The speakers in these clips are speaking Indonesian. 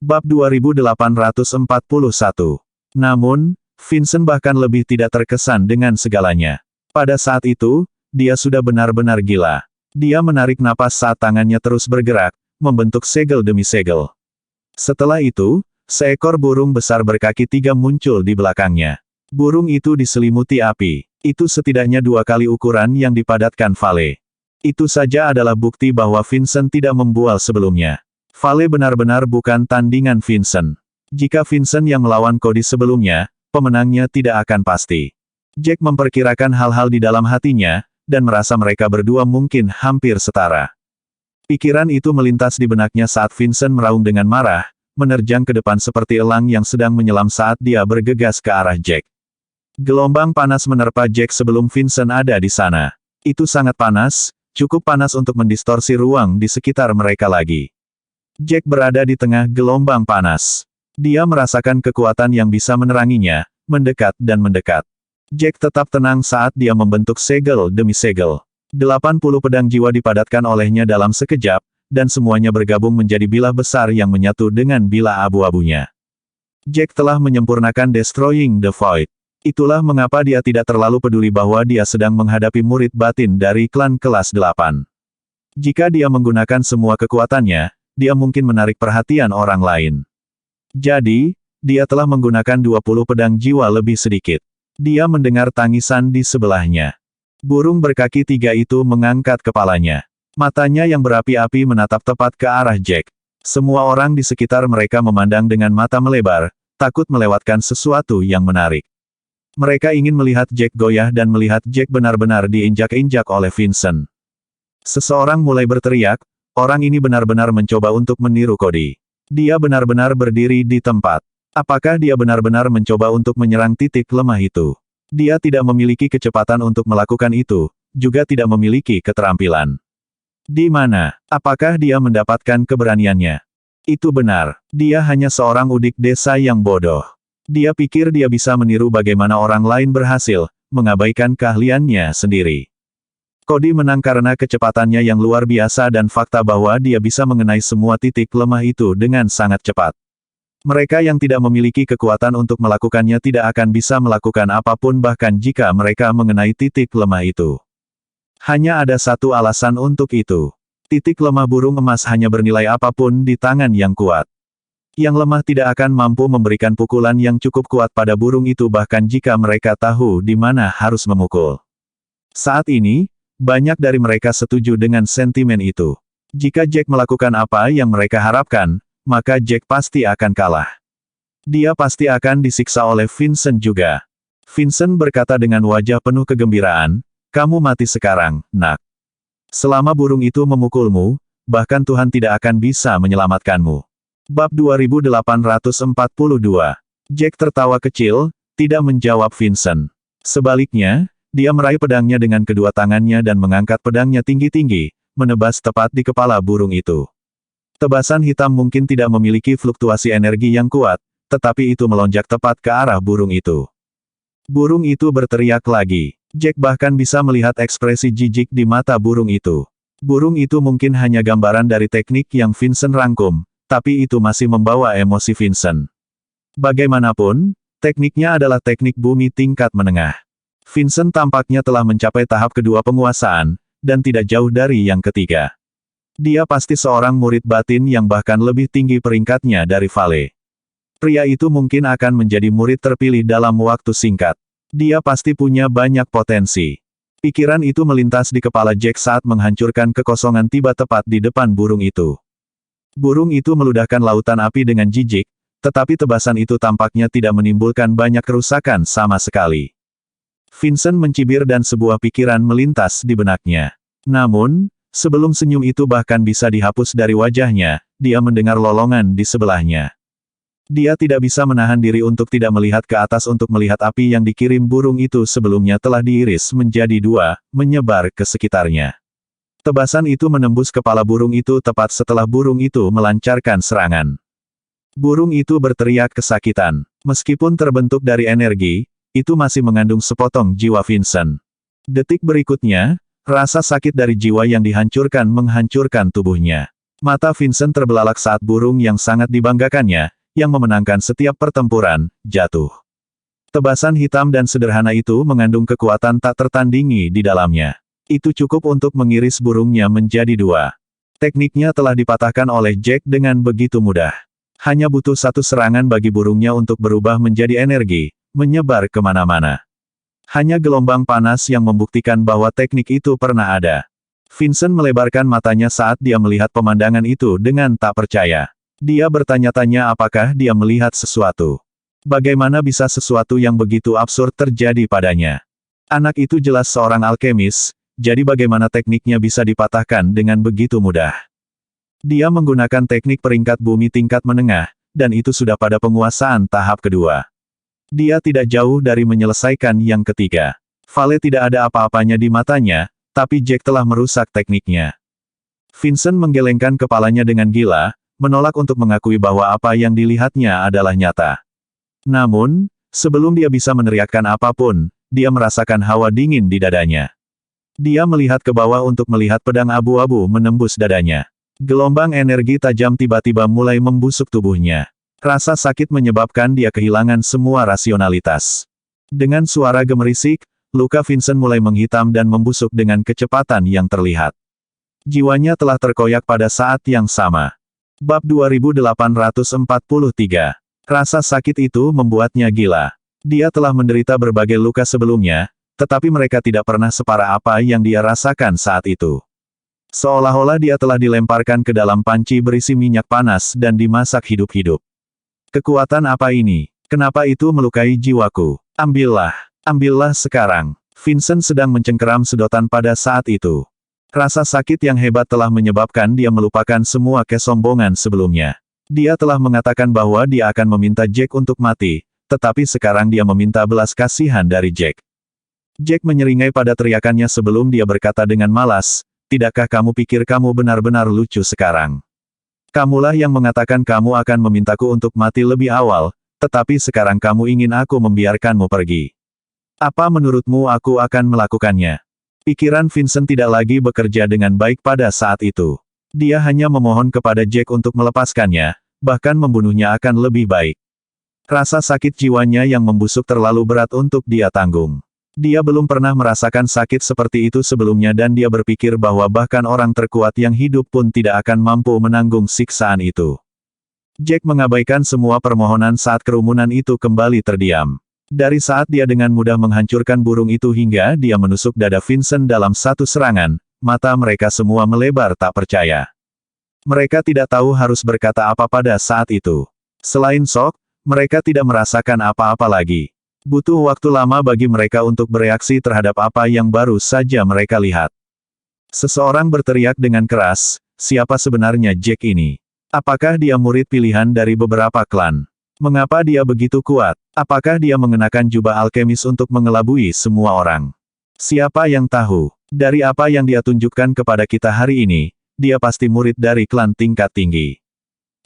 Bab 2841. Namun, Vincent bahkan lebih tidak terkesan dengan segalanya. Pada saat itu, dia sudah benar-benar gila. Dia menarik napas saat tangannya terus bergerak, membentuk segel demi segel. Setelah itu, seekor burung besar berkaki 3 muncul di belakangnya. Burung itu diselimuti api. Itu setidaknya 2 kali ukuran yang dipadatkan Vale. Itu saja adalah bukti bahwa Vincent tidak membual sebelumnya. Vale benar-benar bukan tandingan Vincent. Jika Vincent yang melawan Cody sebelumnya, pemenangnya tidak akan pasti. Jack memperkirakan hal-hal di dalam hatinya, dan merasa mereka berdua mungkin hampir setara. Pikiran itu melintas di benaknya saat Vincent meraung dengan marah, menerjang ke depan seperti elang yang sedang menyelam saat dia bergegas ke arah Jack. Gelombang panas menerpa Jack sebelum Vincent ada di sana. Itu sangat panas, cukup panas untuk mendistorsi ruang di sekitar mereka lagi. Jack berada di tengah gelombang panas. Dia merasakan kekuatan yang bisa meneranginya, mendekat dan mendekat. Jack tetap tenang saat dia membentuk segel demi segel. 80 pedang jiwa dipadatkan olehnya dalam sekejap, dan semuanya bergabung menjadi bilah besar yang menyatu dengan bilah abu-abunya. Jack telah menyempurnakan Destroying the Void. Itulah mengapa dia tidak terlalu peduli bahwa dia sedang menghadapi murid batin dari klan kelas 8. Jika dia menggunakan semua kekuatannya, dia mungkin menarik perhatian orang lain. Jadi, dia telah menggunakan 20 pedang jiwa lebih sedikit. Dia mendengar tangisan di sebelahnya. Burung berkaki 3 itu mengangkat kepalanya. Matanya yang berapi-api menatap tepat ke arah Jack. Semua orang di sekitar mereka memandang dengan mata melebar, takut melewatkan sesuatu yang menarik. Mereka ingin melihat Jack goyah dan melihat Jack benar-benar diinjak-injak oleh Vincent. Seseorang mulai berteriak, orang ini benar-benar mencoba untuk meniru Cody. Dia benar-benar berdiri di tempat. Apakah dia benar-benar mencoba untuk menyerang titik lemah itu? Dia tidak memiliki kecepatan untuk melakukan itu, juga tidak memiliki keterampilan. Di mana? Apakah dia mendapatkan keberaniannya? Itu benar, dia hanya seorang udik desa yang bodoh. Dia pikir dia bisa meniru bagaimana orang lain berhasil, mengabaikan keahliannya sendiri. Cody menang karena kecepatannya yang luar biasa dan fakta bahwa dia bisa mengenai semua titik lemah itu dengan sangat cepat. Mereka yang tidak memiliki kekuatan untuk melakukannya tidak akan bisa melakukan apapun bahkan jika mereka mengenai titik lemah itu. Hanya ada satu alasan untuk itu. Titik lemah burung emas hanya bernilai apapun di tangan yang kuat. Yang lemah tidak akan mampu memberikan pukulan yang cukup kuat pada burung itu bahkan jika mereka tahu di mana harus memukul. Saat ini, banyak dari mereka setuju dengan sentimen itu. Jika Jack melakukan apa yang mereka harapkan, maka Jack pasti akan kalah. Dia pasti akan disiksa oleh Vincent juga. Vincent berkata dengan wajah penuh kegembiraan, "Kamu mati sekarang, nak. Selama burung itu memukulmu, bahkan Tuhan tidak akan bisa menyelamatkanmu." Bab 2842. Jack tertawa kecil, tidak menjawab Vincent. Sebaliknya, dia meraih pedangnya dengan kedua tangannya dan mengangkat pedangnya tinggi-tinggi, menebas tepat di kepala burung itu. Tebasan hitam mungkin tidak memiliki fluktuasi energi yang kuat, tetapi itu melonjak tepat ke arah burung itu. Burung itu berteriak lagi. Jack bahkan bisa melihat ekspresi jijik di mata burung itu. Burung itu mungkin hanya gambaran dari teknik yang Vincent rangkum, tapi itu masih membawa emosi Vincent. Bagaimanapun, tekniknya adalah teknik bumi tingkat menengah. Vincent tampaknya telah mencapai tahap kedua penguasaan, dan tidak jauh dari yang ketiga. Dia pasti seorang murid batin yang bahkan lebih tinggi peringkatnya dari Vale. Pria itu mungkin akan menjadi murid terpilih dalam waktu singkat. Dia pasti punya banyak potensi. Pikiran itu melintas di kepala Jack saat menghancurkan kekosongan tiba tepat di depan burung itu. Burung itu meludahkan lautan api dengan jijik, tetapi tebasan itu tampaknya tidak menimbulkan banyak kerusakan sama sekali. Vincent mencibir dan sebuah pikiran melintas di benaknya. Namun, sebelum senyum itu bahkan bisa dihapus dari wajahnya, dia mendengar lolongan di sebelahnya. Dia tidak bisa menahan diri untuk tidak melihat ke atas untuk melihat api yang dikirim burung itu sebelumnya telah diiris menjadi 2, menyebar ke sekitarnya. Tebasan itu menembus kepala burung itu tepat setelah burung itu melancarkan serangan. Burung itu berteriak kesakitan. Meskipun terbentuk dari energi, itu masih mengandung sepotong jiwa Vincent. Detik berikutnya, rasa sakit dari jiwa yang dihancurkan menghancurkan tubuhnya. Mata Vincent terbelalak saat burung yang sangat dibanggakannya, yang memenangkan setiap pertempuran, jatuh. Tebasan hitam dan sederhana itu mengandung kekuatan tak tertandingi di dalamnya. Itu cukup untuk mengiris burungnya menjadi dua. Tekniknya telah dipatahkan oleh Jack dengan begitu mudah. Hanya butuh satu serangan bagi burungnya untuk berubah menjadi energi, menyebar kemana-mana. Hanya gelombang panas yang membuktikan bahwa teknik itu pernah ada. Vincent melebarkan matanya saat dia melihat pemandangan itu dengan tak percaya. Dia bertanya-tanya apakah dia melihat sesuatu. Bagaimana bisa sesuatu yang begitu absurd terjadi padanya? Anak itu jelas seorang alkemis, jadi bagaimana tekniknya bisa dipatahkan dengan begitu mudah? Dia menggunakan teknik peringkat bumi tingkat menengah, dan itu sudah pada penguasaan tahap kedua. Dia tidak jauh dari menyelesaikan yang ketiga. Vale tidak ada apa-apanya di matanya, tapi Jack telah merusak tekniknya. Vincent menggelengkan kepalanya dengan gila, menolak untuk mengakui bahwa apa yang dilihatnya adalah nyata. Namun, sebelum dia bisa meneriakkan apapun, dia merasakan hawa dingin di dadanya. Dia melihat ke bawah untuk melihat pedang abu-abu menembus dadanya. Gelombang energi tajam tiba-tiba mulai membusuk tubuhnya. Rasa sakit menyebabkan dia kehilangan semua rasionalitas. Dengan suara gemerisik, luka Vincent mulai menghitam dan membusuk dengan kecepatan yang terlihat. Jiwanya telah terkoyak pada saat yang sama. Bab 2843. Rasa sakit itu membuatnya gila. Dia telah menderita berbagai luka sebelumnya, tetapi mereka tidak pernah separah apa yang dia rasakan saat itu. Seolah-olah dia telah dilemparkan ke dalam panci berisi minyak panas dan dimasak hidup-hidup. Kekuatan apa ini? Kenapa itu melukai jiwaku? Ambillah. Ambillah sekarang. Vincent sedang mencengkeram sedotan pada saat itu. Rasa sakit yang hebat telah menyebabkan dia melupakan semua kesombongan sebelumnya. Dia telah mengatakan bahwa dia akan meminta Jack untuk mati, tetapi sekarang dia meminta belas kasihan dari Jack. Jack menyeringai pada teriakannya sebelum dia berkata dengan malas, "Tidakkah kamu pikir kamu benar-benar lucu sekarang? Kamulah yang mengatakan kamu akan memintaku untuk mati lebih awal, tetapi sekarang kamu ingin aku membiarkanmu pergi. Apa menurutmu aku akan melakukannya?" Pikiran Vincent tidak lagi bekerja dengan baik pada saat itu. Dia hanya memohon kepada Jack untuk melepaskannya, bahkan membunuhnya akan lebih baik. Rasa sakit jiwanya yang membusuk terlalu berat untuk dia tanggung. Dia belum pernah merasakan sakit seperti itu sebelumnya dan dia berpikir bahwa bahkan orang terkuat yang hidup pun tidak akan mampu menanggung siksaan itu. Jack mengabaikan semua permohonan saat kerumunan itu kembali terdiam. Dari saat dia dengan mudah menghancurkan burung itu hingga dia menusuk dada Vincent dalam satu serangan, mata mereka semua melebar tak percaya. Mereka tidak tahu harus berkata apa pada saat itu. Selain shock, mereka tidak merasakan apa-apa lagi. Butuh waktu lama bagi mereka untuk bereaksi terhadap apa yang baru saja mereka lihat. Seseorang berteriak dengan keras, "Siapa sebenarnya Jack ini? Apakah dia murid pilihan dari beberapa klan? Mengapa dia begitu kuat? Apakah dia mengenakan jubah alkemis untuk mengelabui semua orang? Siapa yang tahu? Dari apa yang dia tunjukkan kepada kita hari ini, dia pasti murid dari klan tingkat tinggi."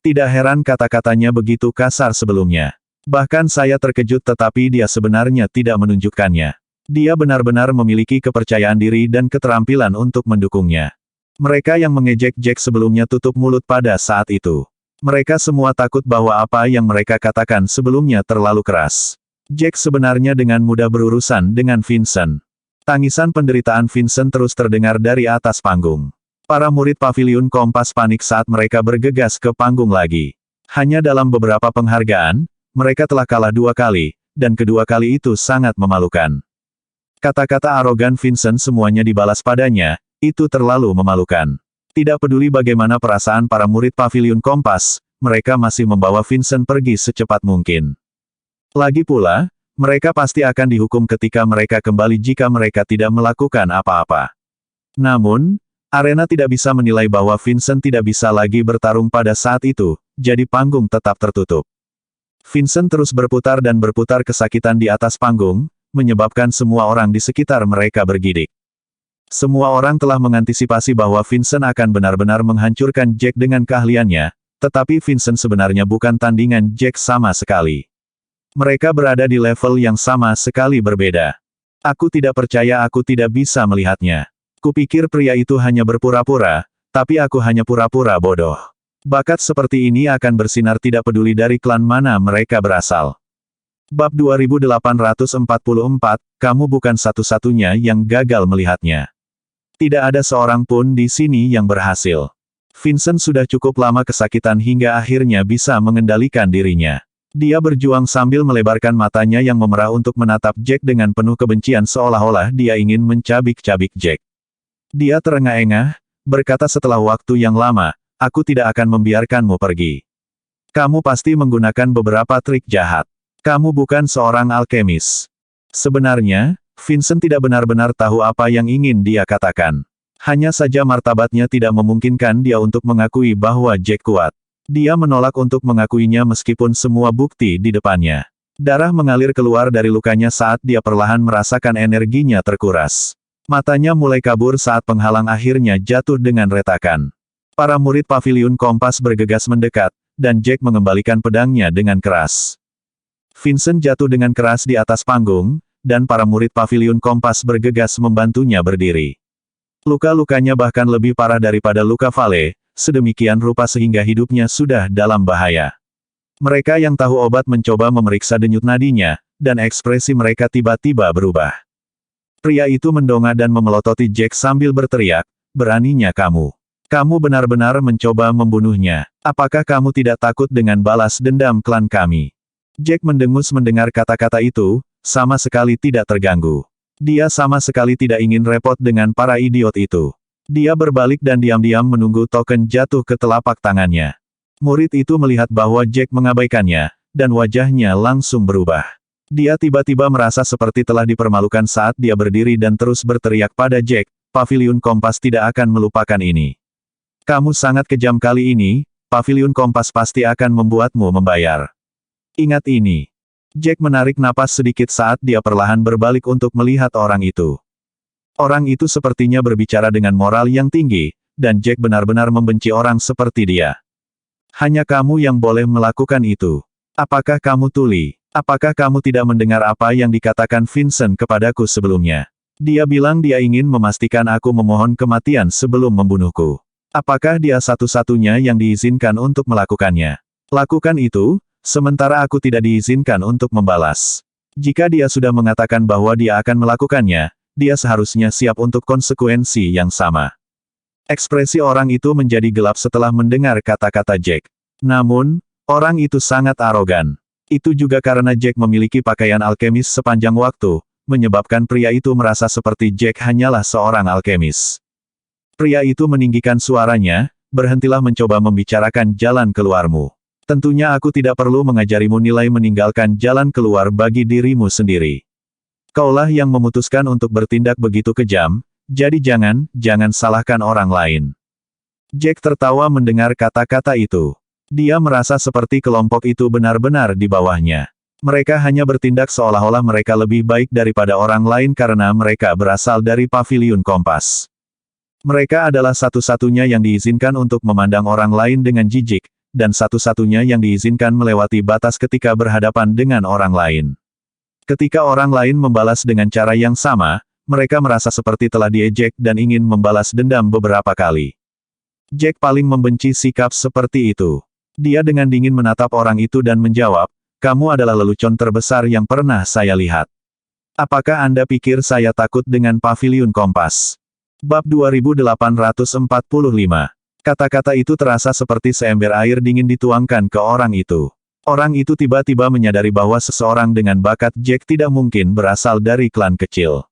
Tidak heran kata-katanya begitu kasar sebelumnya. Bahkan saya terkejut tetapi dia sebenarnya tidak menunjukkannya. Dia benar-benar memiliki kepercayaan diri dan keterampilan untuk mendukungnya. Mereka yang mengejek Jack sebelumnya tutup mulut pada saat itu. Mereka semua takut bahwa apa yang mereka katakan sebelumnya terlalu keras. Jack sebenarnya dengan mudah berurusan dengan Vincent. Tangisan penderitaan Vincent terus terdengar dari atas panggung. Para murid Paviliun Kompas panik saat mereka bergegas ke panggung lagi. Hanya dalam beberapa penghargaan, mereka telah kalah 2 kali, dan kedua kali itu sangat memalukan. Kata-kata arogan Vincent semuanya dibalas padanya, itu terlalu memalukan. Tidak peduli bagaimana perasaan para murid Paviliun Kompas, mereka masih membawa Vincent pergi secepat mungkin. Lagi pula, mereka pasti akan dihukum ketika mereka kembali jika mereka tidak melakukan apa-apa. Namun, arena tidak bisa menilai bahwa Vincent tidak bisa lagi bertarung pada saat itu, jadi panggung tetap tertutup. Vincent terus berputar dan berputar kesakitan di atas panggung, menyebabkan semua orang di sekitar mereka bergidik. Semua orang telah mengantisipasi bahwa Vincent akan benar-benar menghancurkan Jack dengan keahliannya, tetapi Vincent sebenarnya bukan tandingan Jack sama sekali. Mereka berada di level yang sama sekali berbeda. Aku tidak percaya aku tidak bisa melihatnya. Kupikir pria itu hanya berpura-pura, Tapi aku hanya pura-pura bodoh. Bakat seperti ini akan bersinar tidak peduli dari klan mana mereka berasal. Bab 2844, kamu bukan satu-satunya yang gagal melihatnya. Tidak ada seorang pun di sini yang berhasil. Vincent sudah cukup lama kesakitan hingga akhirnya bisa mengendalikan dirinya. Dia berjuang sambil melebarkan matanya yang memerah untuk menatap Jack dengan penuh kebencian seolah-olah dia ingin mencabik-cabik Jack. Dia terengah-engah, berkata setelah waktu yang lama, aku tidak akan membiarkanmu pergi. Kamu pasti menggunakan beberapa trik jahat. Kamu bukan seorang alkemis. Sebenarnya, Vincent tidak benar-benar tahu apa yang ingin dia katakan. Hanya saja martabatnya tidak memungkinkan dia untuk mengakui bahwa Jack kuat. Dia menolak untuk mengakuinya meskipun semua bukti di depannya. Darah mengalir keluar dari lukanya saat dia perlahan merasakan energinya terkuras. Matanya mulai kabur saat penghalang akhirnya jatuh dengan retakan. Para murid Paviliun Kompas bergegas mendekat, dan Jack mengembalikan pedangnya dengan keras. Vincent jatuh dengan keras di atas panggung, dan para murid Paviliun Kompas bergegas membantunya berdiri. Luka-lukanya bahkan lebih parah daripada luka Vale, sedemikian rupa sehingga hidupnya sudah dalam bahaya. Mereka yang tahu obat mencoba memeriksa denyut nadinya, dan ekspresi mereka tiba-tiba berubah. Pria itu mendongak dan memelototi Jack sambil berteriak, beraninya kamu. Kamu benar-benar mencoba membunuhnya. Apakah kamu tidak takut dengan balas dendam klan kami? Jack mendengus mendengar kata-kata itu, sama sekali tidak terganggu. Dia sama sekali tidak ingin repot dengan para idiot itu. Dia berbalik dan diam-diam menunggu token jatuh ke telapak tangannya. Murid itu melihat bahwa Jack mengabaikannya, dan wajahnya langsung berubah. Dia tiba-tiba merasa seperti telah dipermalukan saat dia berdiri dan terus berteriak pada Jack, Paviliun Kompas tidak akan melupakan ini. Kamu sangat kejam kali ini, Paviliun Kompas pasti akan membuatmu membayar. Ingat ini. Jack menarik napas sedikit saat dia perlahan berbalik untuk melihat orang itu. Orang itu sepertinya berbicara dengan moral yang tinggi, dan Jack benar-benar membenci orang seperti dia. Hanya kamu yang boleh melakukan itu. Apakah kamu tuli? Apakah kamu tidak mendengar apa yang dikatakan Vincent kepadaku sebelumnya? Dia bilang dia ingin memastikan aku memohon kematian sebelum membunuhku. Apakah dia satu-satunya yang diizinkan untuk melakukannya? Lakukan itu, sementara aku tidak diizinkan untuk membalas. Jika dia sudah mengatakan bahwa dia akan melakukannya, dia seharusnya siap untuk konsekuensi yang sama. Ekspresi orang itu menjadi gelap setelah mendengar kata-kata Jack. Namun, orang itu sangat arogan. Itu juga karena Jack memiliki pakaian alkemis sepanjang waktu, menyebabkan pria itu merasa seperti Jack hanyalah seorang alkemis. Pria itu meninggikan suaranya, berhentilah mencoba membicarakan jalan keluarmu. Tentunya aku tidak perlu mengajarimu nilai meninggalkan jalan keluar bagi dirimu sendiri. Kaulah yang memutuskan untuk bertindak begitu kejam, jadi jangan salahkan orang lain. Jack tertawa mendengar kata-kata itu. Dia merasa seperti kelompok itu benar-benar di bawahnya. Mereka hanya bertindak seolah-olah mereka lebih baik daripada orang lain karena mereka berasal dari Paviliun Kompas. Mereka adalah satu-satunya yang diizinkan untuk memandang orang lain dengan jijik, dan satu-satunya yang diizinkan melewati batas ketika berhadapan dengan orang lain. Ketika orang lain membalas dengan cara yang sama, mereka merasa seperti telah diejek dan ingin membalas dendam beberapa kali. Jack paling membenci sikap seperti itu. Dia dengan dingin menatap orang itu dan menjawab, kamu adalah lelucon terbesar yang pernah saya lihat. Apakah Anda pikir saya takut dengan Paviliun Kompas? Bab 2845. Kata-kata itu terasa seperti seember air dingin dituangkan ke orang itu. Orang itu tiba-tiba menyadari bahwa seseorang dengan bakat Jack tidak mungkin berasal dari klan kecil.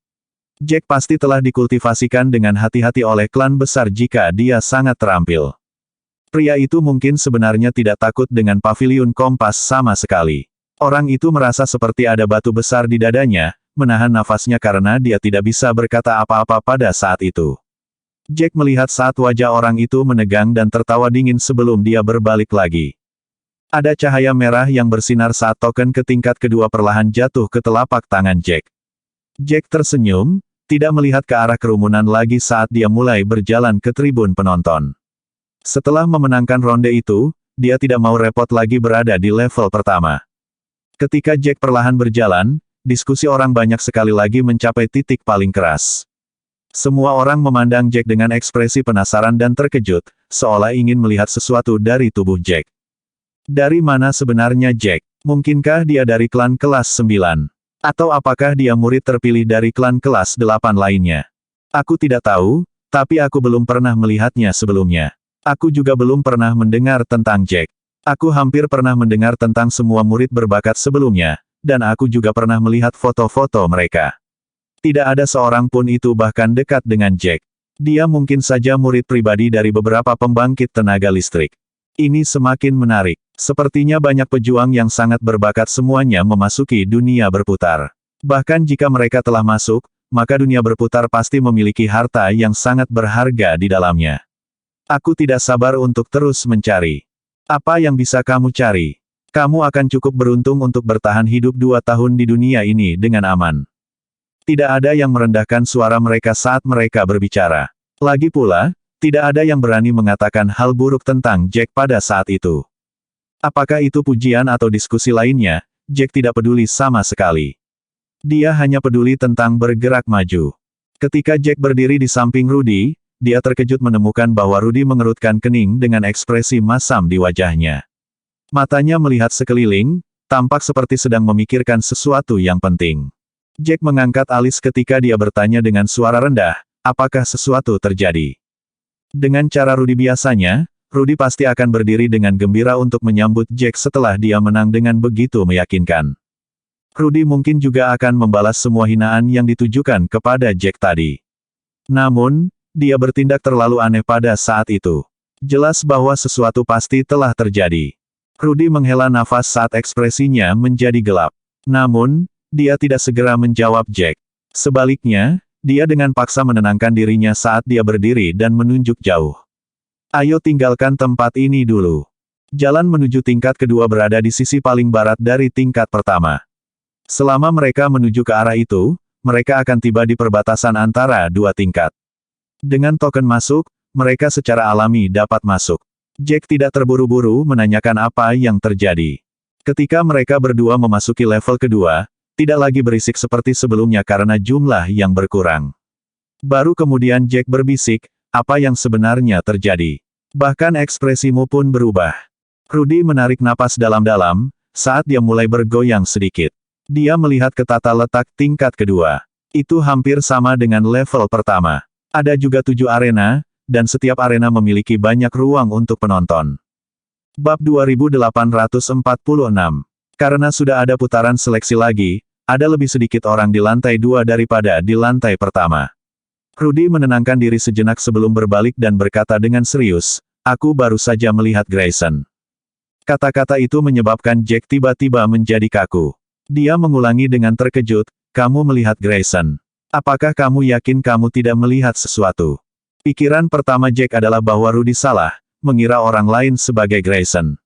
Jack pasti telah dikultivasikan dengan hati-hati oleh klan besar jika dia sangat terampil. Pria itu mungkin sebenarnya tidak takut dengan Paviliun Kompas sama sekali. Orang itu merasa seperti ada batu besar di dadanya, menahan nafasnya karena dia tidak bisa berkata apa-apa pada saat itu. Jack melihat saat wajah orang itu menegang dan tertawa dingin sebelum dia berbalik lagi. Ada cahaya merah yang bersinar saat token ke tingkat kedua perlahan jatuh ke telapak tangan Jack. Jack tersenyum, tidak melihat ke arah kerumunan lagi saat dia mulai berjalan ke tribun penonton. Setelah memenangkan ronde itu, dia tidak mau repot lagi berada di level pertama. Ketika Jack perlahan berjalan, diskusi orang banyak sekali lagi mencapai titik paling keras. Semua orang memandang Jack dengan ekspresi penasaran dan terkejut, seolah ingin melihat sesuatu dari tubuh Jack. Dari mana sebenarnya Jack? Mungkinkah dia dari klan kelas 9? Atau apakah dia murid terpilih dari klan kelas 8 lainnya? Aku tidak tahu, tapi aku belum pernah melihatnya sebelumnya. Aku juga belum pernah mendengar tentang Jack. Aku hampir pernah mendengar tentang semua murid berbakat sebelumnya, dan aku juga pernah melihat foto-foto mereka. Tidak ada seorang pun itu bahkan dekat dengan Jack. Dia mungkin saja murid pribadi dari beberapa pembangkit tenaga listrik. Ini semakin menarik. Sepertinya banyak pejuang yang sangat berbakat semuanya memasuki dunia berputar. Bahkan jika mereka telah masuk, maka dunia berputar pasti memiliki harta yang sangat berharga di dalamnya. Aku tidak sabar untuk terus mencari. Apa yang bisa kamu cari? Kamu akan cukup beruntung untuk bertahan hidup 2 tahun di dunia ini dengan aman. Tidak ada yang merendahkan suara mereka saat mereka berbicara. Lagi pula, tidak ada yang berani mengatakan hal buruk tentang Jack pada saat itu. Apakah itu pujian atau diskusi lainnya, Jack tidak peduli sama sekali. Dia hanya peduli tentang bergerak maju. Ketika Jack berdiri di samping Rudy, dia terkejut menemukan bahwa Rudy mengerutkan kening dengan ekspresi masam di wajahnya. Matanya melihat sekeliling, tampak seperti sedang memikirkan sesuatu yang penting. Jack mengangkat alis ketika dia bertanya dengan suara rendah, apakah sesuatu terjadi? Dengan cara Rudy biasanya, Rudy pasti akan berdiri dengan gembira untuk menyambut Jack setelah dia menang dengan begitu meyakinkan. Rudy mungkin juga akan membalas semua hinaan yang ditujukan kepada Jack tadi. Namun, dia bertindak terlalu aneh pada saat itu. Jelas bahwa sesuatu pasti telah terjadi. Rudy menghela nafas saat ekspresinya menjadi gelap. Namun, dia tidak segera menjawab Jack. Sebaliknya, dia dengan paksa menenangkan dirinya saat dia berdiri dan menunjuk jauh. Ayo tinggalkan tempat ini dulu. Jalan menuju tingkat kedua berada di sisi paling barat dari tingkat pertama. Selama mereka menuju ke arah itu, mereka akan tiba di perbatasan antara 2 tingkat. Dengan token masuk, mereka secara alami dapat masuk. Jack tidak terburu-buru menanyakan apa yang terjadi. Ketika mereka berdua memasuki level kedua, tidak lagi berisik seperti sebelumnya karena jumlah yang berkurang. Baru kemudian Jack berbisik, apa yang sebenarnya terjadi. Bahkan ekspresimu pun berubah. Rudy menarik napas dalam-dalam, saat dia mulai bergoyang sedikit. Dia melihat ke tata letak tingkat kedua. Itu hampir sama dengan level pertama. Ada juga 7 arena, dan setiap arena memiliki banyak ruang untuk penonton. Bab 2846. Karena sudah ada putaran seleksi lagi, ada lebih sedikit orang di lantai 2 daripada di lantai pertama. Rudy menenangkan diri sejenak sebelum berbalik dan berkata dengan serius, aku baru saja melihat Grayson. Kata-kata itu menyebabkan Jack tiba-tiba menjadi kaku. Dia mengulangi dengan terkejut, kamu melihat Grayson. Apakah kamu yakin kamu tidak melihat sesuatu? Pikiran pertama Jack adalah bahwa Rudy salah, mengira orang lain sebagai Grayson.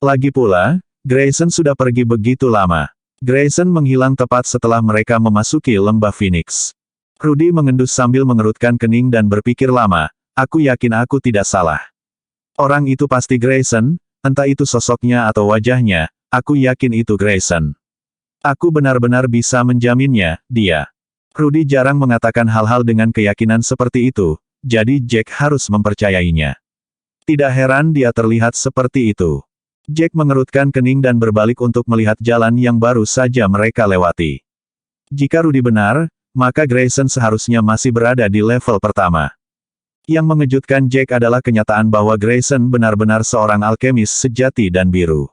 Lagi pula, Grayson sudah pergi begitu lama. Grayson menghilang tepat setelah mereka memasuki lembah Phoenix. Rudy mengendus sambil mengerutkan kening dan berpikir lama, aku yakin aku tidak salah. Orang itu pasti Grayson, entah itu sosoknya atau wajahnya, aku yakin itu Grayson. Aku benar-benar bisa menjaminnya, dia. Rudy jarang mengatakan hal-hal dengan keyakinan seperti itu, jadi Jack harus mempercayainya. Tidak heran dia terlihat seperti itu. Jack mengerutkan kening dan berbalik untuk melihat jalan yang baru saja mereka lewati. Jika Rudy benar, maka Grayson seharusnya masih berada di level pertama. Yang mengejutkan Jack adalah kenyataan bahwa Grayson benar-benar seorang alkemis sejati dan biru.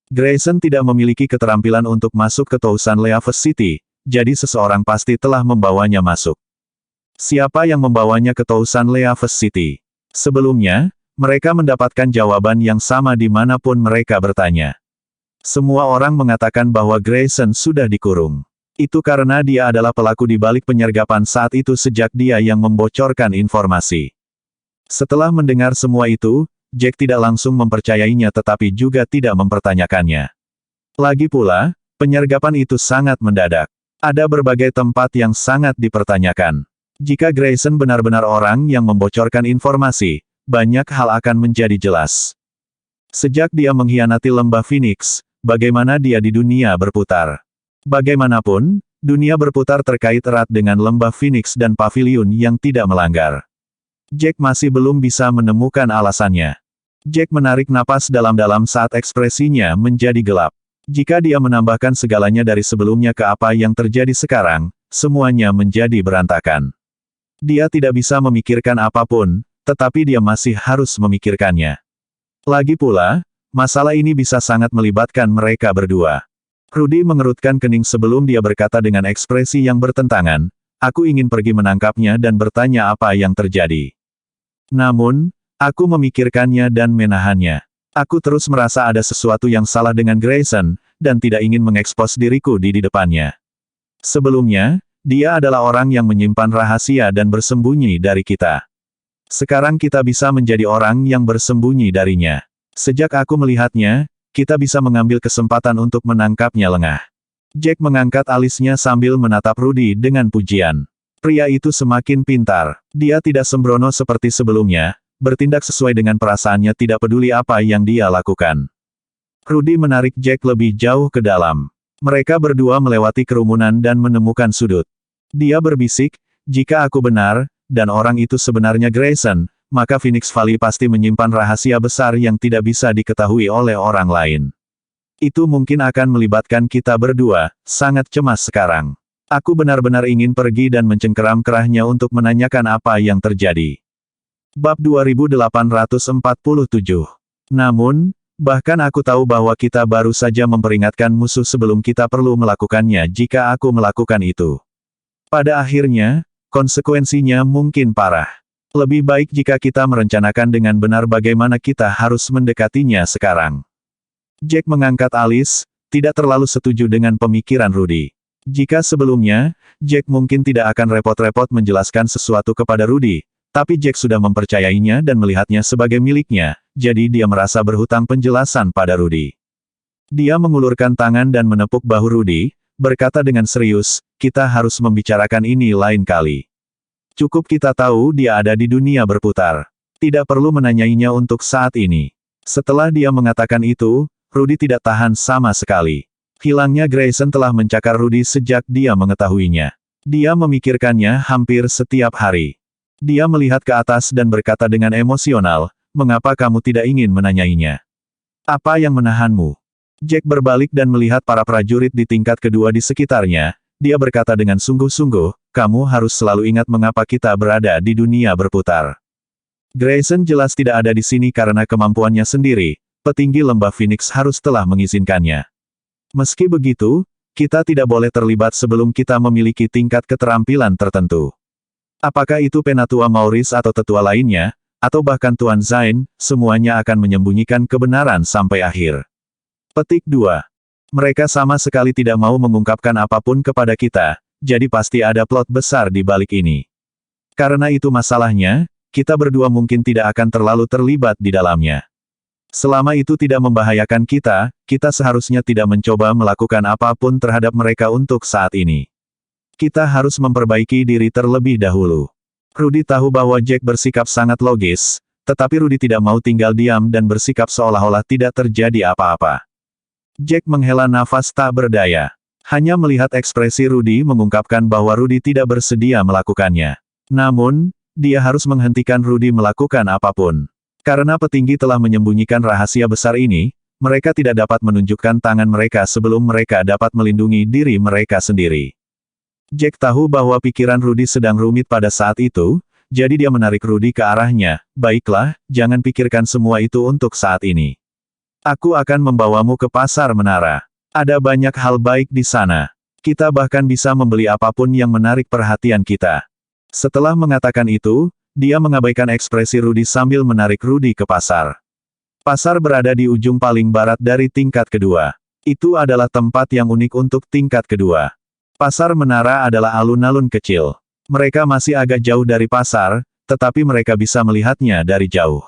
Grayson tidak memiliki keterampilan untuk masuk ke Tousan Leaves City, jadi seseorang pasti telah membawanya masuk. Siapa yang membawanya ke Tousan Leaves City? Sebelumnya, mereka mendapatkan jawaban yang sama dimanapun mereka bertanya. Semua orang mengatakan bahwa Grayson sudah dikurung. Itu karena dia adalah pelaku di balik penyergapan saat itu sejak dia yang membocorkan informasi. Setelah mendengar semua itu, Jack tidak langsung mempercayainya tetapi juga tidak mempertanyakannya. Lagi pula, penyergapan itu sangat mendadak. Ada berbagai tempat yang sangat dipertanyakan. Jika Grayson benar-benar orang yang membocorkan informasi, banyak hal akan menjadi jelas. Sejak dia mengkhianati lembah Phoenix, bagaimana dia di dunia berputar? Bagaimanapun, Dunia berputar terkait erat dengan lembah Phoenix dan paviliun yang tidak melanggar. Jack masih belum bisa menemukan alasannya. Jack menarik napas dalam-dalam saat ekspresinya menjadi gelap. Jika dia menambahkan segalanya dari sebelumnya ke apa yang terjadi sekarang, semuanya menjadi berantakan. Dia tidak bisa memikirkan apapun, tetapi dia masih harus memikirkannya. Lagi pula, masalah ini bisa sangat melibatkan mereka berdua. Rudy mengerutkan kening sebelum dia berkata dengan ekspresi yang bertentangan, "Aku ingin pergi menangkapnya dan bertanya apa yang terjadi. Namun, aku memikirkannya dan menahannya. Aku terus merasa ada sesuatu yang salah dengan Grayson, dan tidak ingin mengekspos diriku di depannya. Sebelumnya, dia adalah orang yang menyimpan rahasia dan bersembunyi dari kita. Sekarang kita bisa menjadi orang yang bersembunyi darinya. Sejak aku melihatnya, kita bisa mengambil kesempatan untuk menangkapnya lengah." Jack mengangkat alisnya sambil menatap Rudy dengan pujian. Pria itu semakin pintar. Dia tidak sembrono seperti sebelumnya, bertindak sesuai dengan perasaannya, tidak peduli apa yang dia lakukan. Rudy menarik Jack lebih jauh ke dalam. Mereka berdua melewati kerumunan dan menemukan sudut. Dia berbisik, "Jika aku benar, dan orang itu sebenarnya Grayson, maka Phoenix Valley pasti menyimpan rahasia besar yang tidak bisa diketahui oleh orang lain. Itu mungkin akan melibatkan kita berdua, sangat cemas sekarang. Aku benar-benar ingin pergi dan mencengkeram kerahnya untuk menanyakan apa yang terjadi." Bab 2847. Namun, bahkan aku tahu bahwa kita baru saja memperingatkan musuh sebelum kita perlu melakukannya jika aku melakukan itu. Pada akhirnya, konsekuensinya mungkin parah. Lebih baik jika kita merencanakan dengan benar bagaimana kita harus mendekatinya sekarang. Jack mengangkat alis, tidak terlalu setuju dengan pemikiran Rudy. Jika sebelumnya, Jack mungkin tidak akan repot-repot menjelaskan sesuatu kepada Rudy, tapi Jack sudah mempercayainya dan melihatnya sebagai miliknya, jadi dia merasa berhutang penjelasan pada Rudy. Dia mengulurkan tangan dan menepuk bahu Rudy, berkata dengan serius, "Kita harus membicarakan ini lain kali. Cukup kita tahu dia ada di dunia berputar. Tidak perlu menanyainya untuk saat ini." Setelah dia mengatakan itu, Rudy tidak tahan sama sekali. Hilangnya Grayson telah mencakar Rudy sejak dia mengetahuinya. Dia memikirkannya hampir setiap hari. Dia melihat ke atas dan berkata dengan emosional, "Mengapa kamu tidak ingin menanyainya? Apa yang menahanmu?" Jack berbalik dan melihat para prajurit di tingkat kedua di sekitarnya. Dia berkata dengan sungguh-sungguh, "Kamu harus selalu ingat mengapa kita berada di dunia berputar. Grayson jelas tidak ada di sini karena kemampuannya sendiri, petinggi lembah Phoenix harus telah mengizinkannya. Meski begitu, kita tidak boleh terlibat sebelum kita memiliki tingkat keterampilan tertentu. Apakah itu Penatua Maurice atau tetua lainnya, atau bahkan Tuan Zain, semuanya akan menyembunyikan kebenaran sampai akhir." Petik 2. Mereka sama sekali tidak mau mengungkapkan apapun kepada kita, jadi pasti ada plot besar di balik ini. Karena itu masalahnya, kita berdua mungkin tidak akan terlalu terlibat di dalamnya. Selama itu tidak membahayakan kita, kita seharusnya tidak mencoba melakukan apapun terhadap mereka untuk saat ini. Kita harus memperbaiki diri terlebih dahulu. Rudy tahu bahwa Jack bersikap sangat logis, tetapi Rudy tidak mau tinggal diam dan bersikap seolah-olah tidak terjadi apa-apa. Jack menghela nafas tak berdaya. Hanya melihat ekspresi Rudy mengungkapkan bahwa Rudy tidak bersedia melakukannya. Namun, dia harus menghentikan Rudy melakukan apapun. Karena petinggi telah menyembunyikan rahasia besar ini, mereka tidak dapat menunjukkan tangan mereka sebelum mereka dapat melindungi diri mereka sendiri. Jack tahu bahwa pikiran Rudy sedang rumit pada saat itu, jadi dia menarik Rudy ke arahnya. "Baiklah, jangan pikirkan semua itu untuk saat ini. Aku akan membawamu ke pasar menara. Ada banyak hal baik di sana. Kita bahkan bisa membeli apapun yang menarik perhatian kita." Setelah mengatakan itu, dia mengabaikan ekspresi Rudy sambil menarik Rudy ke pasar. Pasar berada di ujung paling barat dari tingkat kedua. Itu adalah tempat yang unik untuk tingkat kedua. Pasar menara adalah alun-alun kecil. Mereka masih agak jauh dari pasar, tetapi mereka bisa melihatnya dari jauh.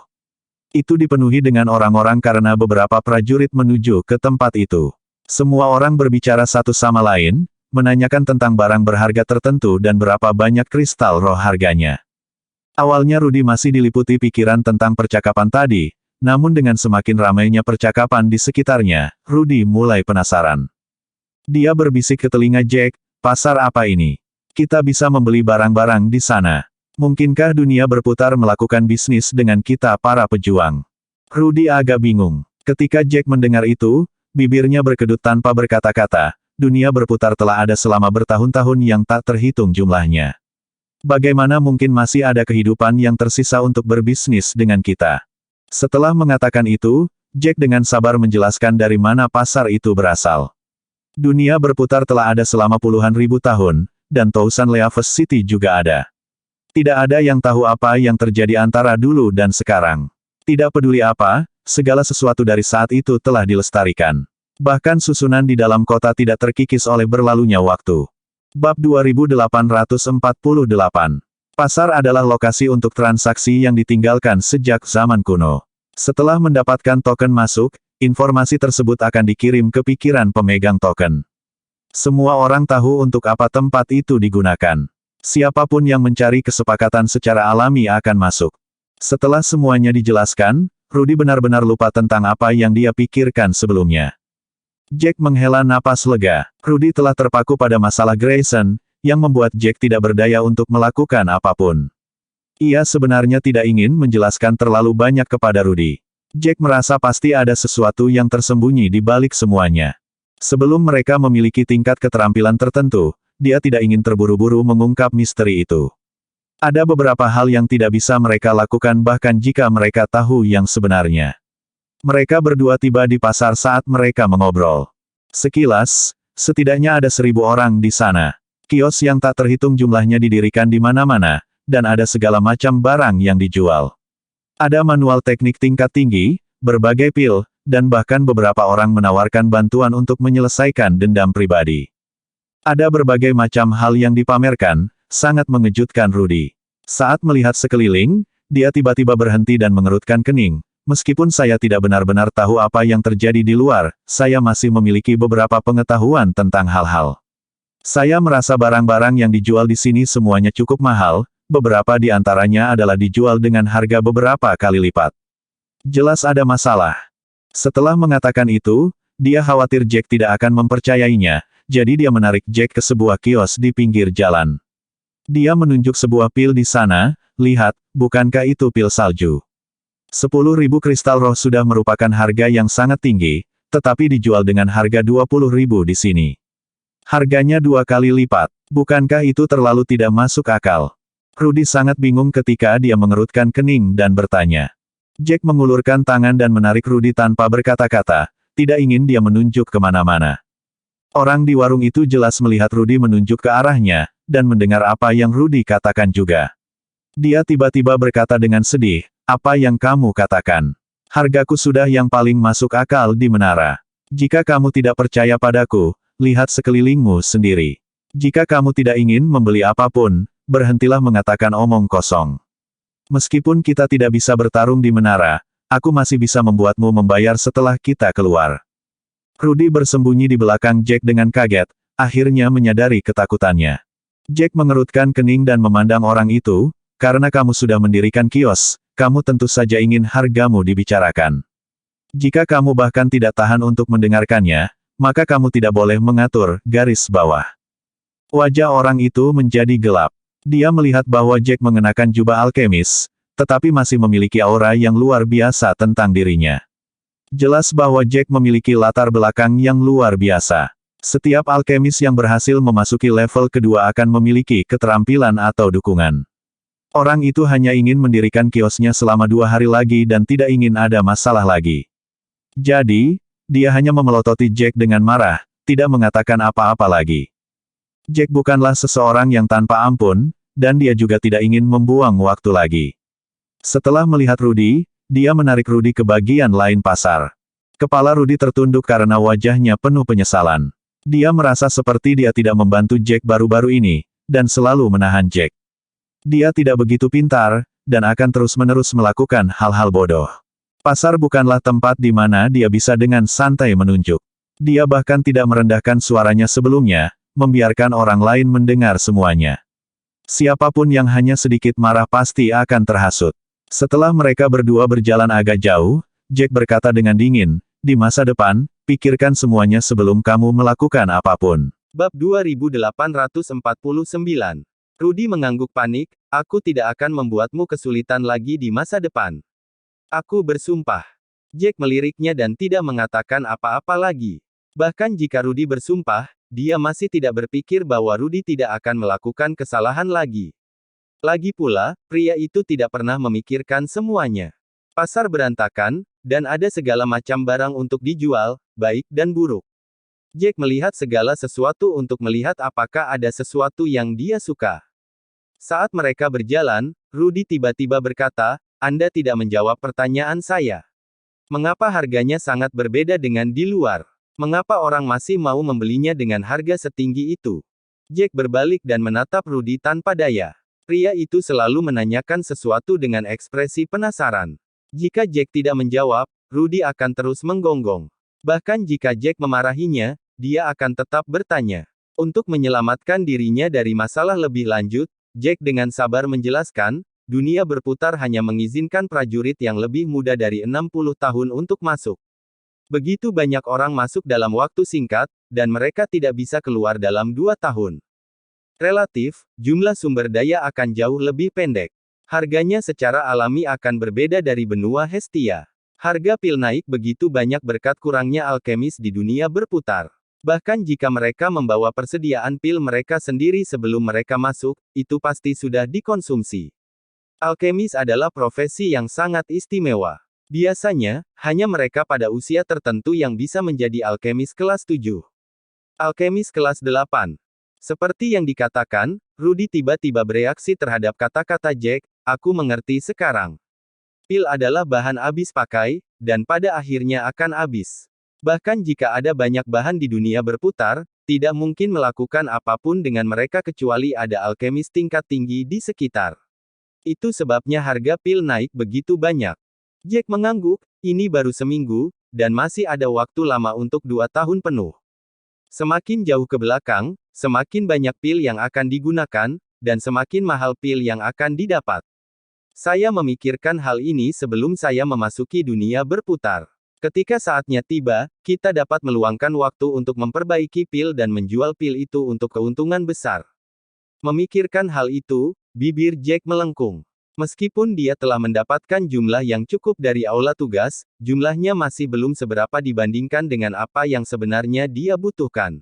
Itu dipenuhi dengan orang-orang karena beberapa prajurit menuju ke tempat itu. Semua orang berbicara satu sama lain, menanyakan tentang barang berharga tertentu dan berapa banyak kristal roh harganya. Awalnya Rudy masih diliputi pikiran tentang percakapan tadi, namun dengan semakin ramainya percakapan di sekitarnya, Rudy mulai penasaran. Dia berbisik ke telinga Jack, pasar apa ini? Kita bisa membeli barang-barang di sana. Mungkinkah dunia berputar melakukan bisnis dengan kita para pejuang? Rudy agak bingung. Ketika Jack mendengar itu, bibirnya berkedut tanpa berkata-kata. Dunia berputar telah ada selama bertahun-tahun yang tak terhitung jumlahnya. Bagaimana mungkin masih ada kehidupan yang tersisa untuk berbisnis dengan kita? Setelah mengatakan itu, Jack dengan sabar menjelaskan dari mana pasar itu berasal. Dunia berputar telah ada selama puluhan ribu tahun, dan Tousan Leaves City juga ada. Tidak ada yang tahu apa yang terjadi antara dulu dan sekarang. Tidak peduli apa, segala sesuatu dari saat itu telah dilestarikan. Bahkan susunan di dalam kota tidak terkikis oleh berlalunya waktu. Bab 2848. Pasar adalah lokasi untuk transaksi yang ditinggalkan sejak zaman kuno. Setelah mendapatkan token masuk, informasi tersebut akan dikirim ke pikiran pemegang token. Semua orang tahu untuk apa tempat itu digunakan. Siapapun yang mencari kesepakatan secara alami akan masuk. Setelah semuanya dijelaskan, Rudy benar-benar lupa tentang apa yang dia pikirkan sebelumnya. Jack menghela napas lega. Rudy telah terpaku pada masalah Grayson, yang membuat Jack tidak berdaya untuk melakukan apapun. Ia sebenarnya tidak ingin menjelaskan terlalu banyak kepada Rudy. Jack merasa pasti ada sesuatu yang tersembunyi di balik semuanya. Sebelum mereka memiliki tingkat keterampilan tertentu, dia tidak ingin terburu-buru mengungkap misteri itu. Ada beberapa hal yang tidak bisa mereka lakukan bahkan jika mereka tahu yang sebenarnya. Mereka berdua tiba di pasar saat mereka mengobrol. Sekilas, setidaknya ada 1000 orang di sana. Kios yang tak terhitung jumlahnya didirikan di mana-mana, dan ada segala macam barang yang dijual. Ada manual teknik tingkat tinggi, berbagai pil, dan bahkan beberapa orang menawarkan bantuan untuk menyelesaikan dendam pribadi. Ada berbagai macam hal yang dipamerkan, sangat mengejutkan Rudy. Saat melihat sekeliling, dia tiba-tiba berhenti dan mengerutkan kening. Meskipun saya tidak benar-benar tahu apa yang terjadi di luar, saya masih memiliki beberapa pengetahuan tentang hal-hal. Saya merasa barang-barang yang dijual di sini semuanya cukup mahal, beberapa di antaranya adalah dijual dengan harga beberapa kali lipat. Jelas ada masalah. Setelah mengatakan itu, dia khawatir Jack tidak akan mempercayainya, jadi dia menarik Jack ke sebuah kios di pinggir jalan. Dia menunjuk sebuah pil di sana, lihat, bukankah itu pil salju? 10.000 kristal roh sudah merupakan harga yang sangat tinggi, tetapi dijual dengan harga 20.000 di sini. Harganya 2 kali lipat, bukankah itu terlalu tidak masuk akal? Rudy sangat bingung ketika dia mengerutkan kening dan bertanya. Jack mengulurkan tangan dan menarik Rudy tanpa berkata-kata, tidak ingin dia menunjuk kemana-mana. Orang di warung itu jelas melihat Rudy menunjuk ke arahnya, dan mendengar apa yang Rudy katakan juga. Dia tiba-tiba berkata dengan sedih, apa yang kamu katakan? Hargaku sudah yang paling masuk akal di menara. Jika kamu tidak percaya padaku, lihat sekelilingmu sendiri. Jika kamu tidak ingin membeli apapun, berhentilah mengatakan omong kosong. Meskipun kita tidak bisa bertarung di menara, aku masih bisa membuatmu membayar setelah kita keluar. Rudy bersembunyi di belakang Jack dengan kaget, akhirnya menyadari ketakutannya. Jack mengerutkan kening dan memandang orang itu, karena kamu sudah mendirikan kios, kamu tentu saja ingin hargamu dibicarakan. Jika kamu bahkan tidak tahan untuk mendengarkannya, maka kamu tidak boleh mengatur garis bawah. Wajah orang itu menjadi gelap. Dia melihat bahwa Jack mengenakan jubah alkemis, tetapi masih memiliki aura yang luar biasa tentang dirinya. Jelas bahwa Jack memiliki latar belakang yang luar biasa. Setiap alkemis yang berhasil memasuki level kedua akan memiliki keterampilan atau dukungan. Orang itu hanya ingin mendirikan kiosnya selama 2 hari lagi dan tidak ingin ada masalah lagi. Jadi, dia hanya memelototi Jack dengan marah, tidak mengatakan apa-apa lagi. Jack bukanlah seseorang yang tanpa ampun, dan dia juga tidak ingin membuang waktu lagi. Setelah melihat Rudy, dia menarik Rudy ke bagian lain pasar. Kepala Rudy tertunduk karena wajahnya penuh penyesalan. Dia merasa seperti dia tidak membantu Jack baru-baru ini, dan selalu menahan Jack. Dia tidak begitu pintar, dan akan terus-menerus melakukan hal-hal bodoh. Pasar bukanlah tempat di mana dia bisa dengan santai menunjuk. Dia bahkan tidak merendahkan suaranya sebelumnya, membiarkan orang lain mendengar semuanya. Siapapun yang hanya sedikit marah pasti akan terhasut. Setelah mereka berdua berjalan agak jauh, Jack berkata dengan dingin, di masa depan, pikirkan semuanya sebelum kamu melakukan apapun. Bab 2849. Rudy mengangguk panik, aku tidak akan membuatmu kesulitan lagi di masa depan. Aku bersumpah. Jack meliriknya dan tidak mengatakan apa-apa lagi. Bahkan jika Rudy bersumpah, dia masih tidak berpikir bahwa Rudy tidak akan melakukan kesalahan lagi. Lagi pula, pria itu tidak pernah memikirkan semuanya. Pasar berantakan, dan ada segala macam barang untuk dijual, baik dan buruk. Jack melihat segala sesuatu untuk melihat apakah ada sesuatu yang dia suka. Saat mereka berjalan, Rudy tiba-tiba berkata, Anda tidak menjawab pertanyaan saya. Mengapa harganya sangat berbeda dengan di luar? Mengapa orang masih mau membelinya dengan harga setinggi itu? Jack berbalik dan menatap Rudy tanpa daya. Pria itu selalu menanyakan sesuatu dengan ekspresi penasaran. Jika Jack tidak menjawab, Rudy akan terus menggonggong. Bahkan jika Jack memarahinya, dia akan tetap bertanya. Untuk menyelamatkan dirinya dari masalah lebih lanjut, Jack dengan sabar menjelaskan, dunia berputar hanya mengizinkan prajurit yang lebih muda dari 60 tahun untuk masuk. Begitu banyak orang masuk dalam waktu singkat, dan mereka tidak bisa keluar dalam 2 tahun. Relatif, jumlah sumber daya akan jauh lebih pendek. Harganya secara alami akan berbeda dari benua Hestia. Harga pil naik begitu banyak berkat kurangnya alkemis di dunia berputar. Bahkan jika mereka membawa persediaan pil mereka sendiri sebelum mereka masuk, itu pasti sudah dikonsumsi. Alkemis adalah profesi yang sangat istimewa. Biasanya, hanya mereka pada usia tertentu yang bisa menjadi alkemis kelas 7. Alkemis kelas 8. Seperti yang dikatakan, Rudy tiba-tiba bereaksi terhadap kata-kata Jack, aku mengerti sekarang. Pil adalah bahan habis pakai, dan pada akhirnya akan habis. Bahkan jika ada banyak bahan di dunia berputar, tidak mungkin melakukan apapun dengan mereka kecuali ada alkemis tingkat tinggi di sekitar. Itu sebabnya harga pil naik begitu banyak. Jack mengangguk, ini baru seminggu, dan masih ada waktu lama untuk 2 tahun penuh. Semakin jauh ke belakang, semakin banyak pil yang akan digunakan, dan semakin mahal pil yang akan didapat. Saya memikirkan hal ini sebelum saya memasuki dunia berputar. Ketika saatnya tiba, kita dapat meluangkan waktu untuk memperbaiki pil dan menjual pil itu untuk keuntungan besar. Memikirkan hal itu, bibir Jack melengkung. Meskipun dia telah mendapatkan jumlah yang cukup dari aula tugas, jumlahnya masih belum seberapa dibandingkan dengan apa yang sebenarnya dia butuhkan.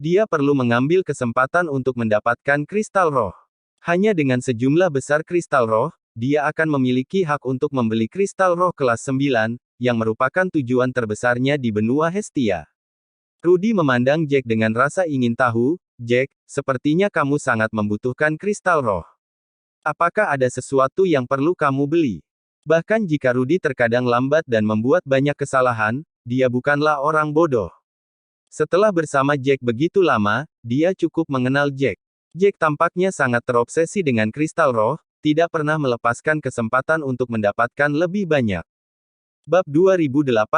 Dia perlu mengambil kesempatan untuk mendapatkan kristal roh. Hanya dengan sejumlah besar kristal roh, dia akan memiliki hak untuk membeli kristal roh kelas 9, yang merupakan tujuan terbesarnya di benua Hestia. Rudy memandang Jack dengan rasa ingin tahu, Jack, sepertinya kamu sangat membutuhkan kristal roh. Apakah ada sesuatu yang perlu kamu beli? Bahkan jika Rudy terkadang lambat dan membuat banyak kesalahan, dia bukanlah orang bodoh. Setelah bersama Jack begitu lama, dia cukup mengenal Jack. Jack tampaknya sangat terobsesi dengan kristal roh, tidak pernah melepaskan kesempatan untuk mendapatkan lebih banyak. Bab 2850.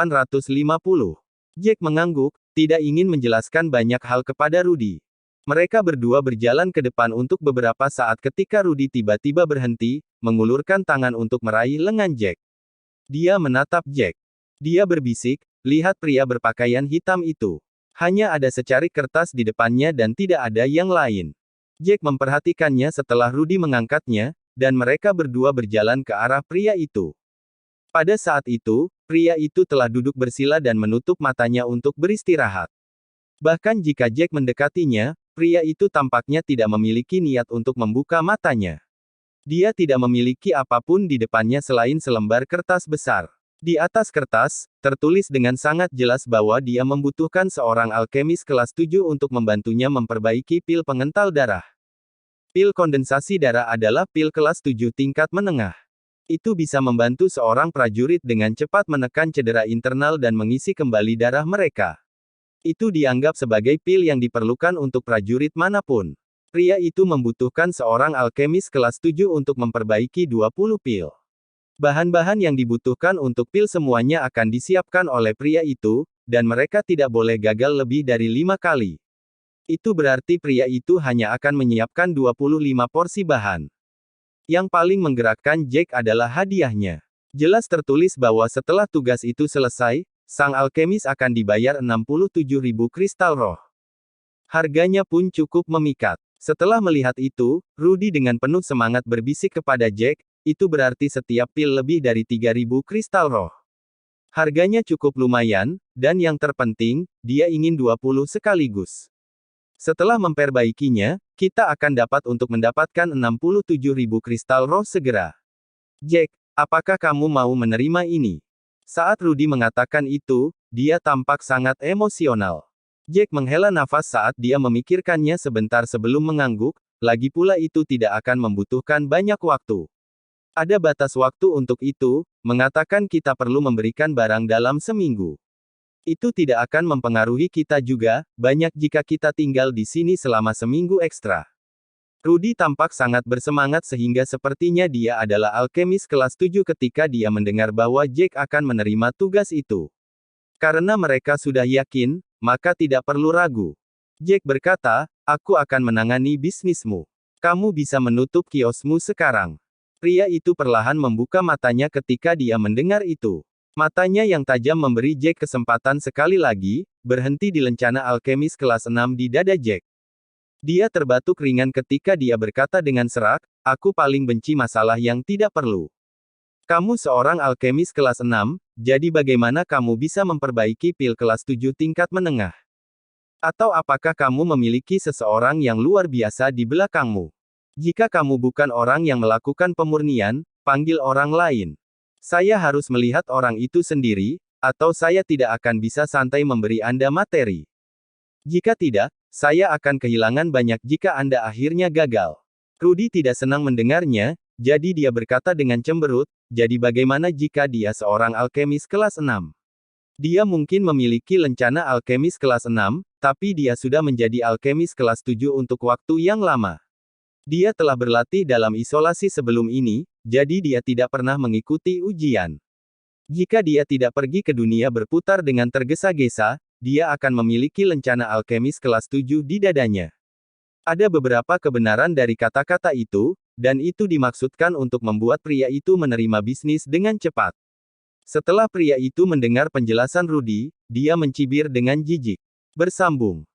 Jack mengangguk, tidak ingin menjelaskan banyak hal kepada Rudy. Mereka berdua berjalan ke depan untuk beberapa saat ketika Rudy tiba-tiba berhenti, mengulurkan tangan untuk meraih lengan Jack. Dia menatap Jack. Dia berbisik, lihat pria berpakaian hitam itu. Hanya ada secarik kertas di depannya dan tidak ada yang lain. Jack memperhatikannya setelah Rudy mengangkatnya, dan mereka berdua berjalan ke arah pria itu. Pada saat itu, pria itu telah duduk bersila dan menutup matanya untuk beristirahat. Bahkan jika Jack mendekatinya, pria itu tampaknya tidak memiliki niat untuk membuka matanya. Dia tidak memiliki apapun di depannya selain selembar kertas besar. Di atas kertas, tertulis dengan sangat jelas bahwa dia membutuhkan seorang alkemis kelas 7 untuk membantunya memperbaiki pil pengental darah. Pil kondensasi darah adalah pil kelas 7 tingkat menengah. Itu bisa membantu seorang prajurit dengan cepat menekan cedera internal dan mengisi kembali darah mereka. Itu dianggap sebagai pil yang diperlukan untuk prajurit manapun. Pria itu membutuhkan seorang alkemis kelas 7 untuk memperbaiki 20 pil. Bahan-bahan yang dibutuhkan untuk pil semuanya akan disiapkan oleh pria itu, dan mereka tidak boleh gagal lebih dari 5 kali. Itu berarti pria itu hanya akan menyiapkan 25 porsi bahan. Yang paling menggerakkan Jack adalah hadiahnya. Jelas tertulis bahwa setelah tugas itu selesai, sang alkemis akan dibayar 67.000 kristal roh. Harganya pun cukup memikat. Setelah melihat itu, Rudy dengan penuh semangat berbisik kepada Jack, itu berarti setiap pil lebih dari 3.000 kristal roh. Harganya cukup lumayan, dan yang terpenting, dia ingin 20 sekaligus. Setelah memperbaikinya, kita akan dapat untuk mendapatkan 67.000 kristal roh segera. Jack, apakah kamu mau menerima ini? Saat Rudy mengatakan itu, dia tampak sangat emosional. Jack menghela nafas saat dia memikirkannya sebentar sebelum mengangguk, lagi pula itu tidak akan membutuhkan banyak waktu. Ada batas waktu untuk itu, mengatakan kita perlu memberikan barang dalam seminggu. Itu tidak akan mempengaruhi kita juga, banyak jika kita tinggal di sini selama seminggu ekstra. Rudy tampak sangat bersemangat sehingga sepertinya dia adalah alkemis kelas 7 ketika dia mendengar bahwa Jack akan menerima tugas itu. Karena mereka sudah yakin, maka tidak perlu ragu. Jack berkata, aku akan menangani bisnismu. Kamu bisa menutup kiosmu sekarang. Pria itu perlahan membuka matanya ketika dia mendengar itu. Matanya yang tajam memberi Jack kesempatan sekali lagi, berhenti di lencana alkemis kelas 6 di dada Jack. Dia terbatuk ringan ketika dia berkata dengan serak, aku paling benci masalah yang tidak perlu. Kamu seorang alkemis kelas 6, jadi bagaimana kamu bisa memperbaiki pil kelas 7 tingkat menengah? Atau apakah kamu memiliki seseorang yang luar biasa di belakangmu? Jika kamu bukan orang yang melakukan pemurnian, panggil orang lain. Saya harus melihat orang itu sendiri, atau saya tidak akan bisa santai memberi Anda materi. Jika tidak, saya akan kehilangan banyak jika Anda akhirnya gagal. Rudy tidak senang mendengarnya, jadi dia berkata dengan cemberut, jadi bagaimana jika dia seorang alkemis kelas 6? Dia mungkin memiliki lencana alkemis kelas 6, tapi dia sudah menjadi alkemis kelas 7 untuk waktu yang lama. Dia telah berlatih dalam isolasi sebelum ini, jadi dia tidak pernah mengikuti ujian. Jika dia tidak pergi ke dunia berputar dengan tergesa-gesa, dia akan memiliki lencana alkemis kelas 7 di dadanya. Ada beberapa kebenaran dari kata-kata itu, dan itu dimaksudkan untuk membuat pria itu menerima bisnis dengan cepat. Setelah pria itu mendengar penjelasan Rudy, dia mencibir dengan jijik. Bersambung.